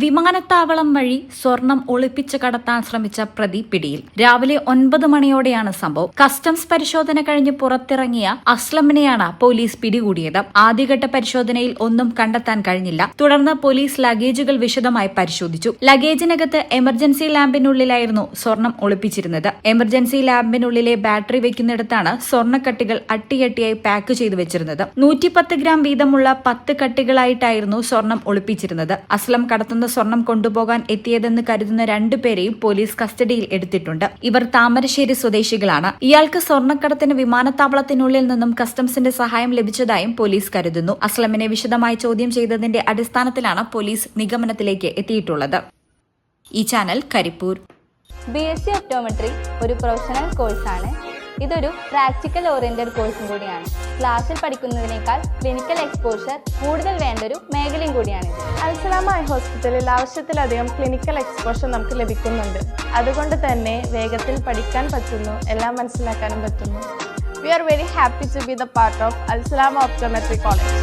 വിമാനത്താവളം വഴി സ്വർണം ഒളിപ്പിച്ച് കടത്താൻ ശ്രമിച്ച പ്രതി പിടിയിൽ. രാവിലെ 9 മണിയോടെയാണ് സംഭവം. കസ്റ്റംസ് പരിശോധന കഴിഞ്ഞ് പുറത്തിറങ്ങിയ അസ്ലമിനെയാണ് പോലീസ് പിടികൂടിയത്. ആദ്യഘട്ട പരിശോധനയിൽ ഒന്നും കണ്ടെത്താൻ കഴിഞ്ഞില്ല. തുടർന്ന് പോലീസ് ലഗേജുകൾ വിശദമായി പരിശോധിച്ചു. ലഗേജിനകത്ത് എമർജൻസി ലാമ്പിനുള്ളിലായിരുന്നു സ്വർണം ഒളിപ്പിച്ചിരുന്നത്. എമർജൻസി ലാമ്പിനുള്ളിലെ ബാറ്ററി വെക്കുന്നിടത്താണ് സ്വർണ്ണക്കട്ടികൾ അട്ടിയട്ടിയായി പാക്ക് ചെയ്തു വെച്ചിരുന്നത്. 110 ഗ്രാം വീതമുള്ള 10 കട്ടികളായിട്ടായിരുന്നു സ്വർണം ഒളിപ്പിച്ചിരുന്നത്. അസ്ലം കടത്തുന്ന സ്വർണം കൊണ്ടുപോകാൻ എത്തിയതെന്ന് കരുതുന്ന 2 പേരെയും പോലീസ് കസ്റ്റഡിയിൽ എടുത്തിട്ടുണ്ട്. ഇവർ താമരശ്ശേരി സ്വദേശികളാണ്. ഇയാൾക്ക് സ്വർണ്ണക്കടത്തിന് വിമാനത്താവളത്തിനുള്ളിൽ നിന്നും കസ്റ്റംസിന്റെ സഹായം ലഭിച്ചതായും പോലീസ് കരുതുന്നു. അസ്ലമിനെ വിശദമായി ചോദ്യം ചെയ്തതിന്റെ അടിസ്ഥാനത്തിലാണ് പോലീസ് നിഗമനത്തിലേക്ക് എത്തിയിട്ടുള്ളത്. ഈ ചാനൽ കരിപ്പൂർ. BSc ഒപ്റ്റോമെട്രി ഒരു പ്രൊഫഷണൽ കോഴ്സാണ്. ഇതൊരു പ്രാക്ടിക്കൽ ഓറിയന്റഡ് കോഴ്സും കൂടിയാണ്. ക്ലാസ്സിൽ പഠിക്കുന്നതിനേക്കാൾ ക്ലിനിക്കൽ എക്സ്പോഷർ കൂടുതൽ വേണ്ടൊരു മേഖലയും കൂടിയാണ്. അൽസലാമ ഐ ഹോസ്പിറ്റലിൽ ആവശ്യത്തിലധികം ക്ലിനിക്കൽ എക്സ്പോഷർ നമുക്ക് ലഭിക്കുന്നുണ്ട്. അതുകൊണ്ട് തന്നെ വേഗത്തിൽ പഠിക്കാൻ പറ്റുന്നു, എല്ലാം മനസ്സിലാക്കാനും പറ്റുന്നു. We are very happy to be the part of Al Salama Optometry College.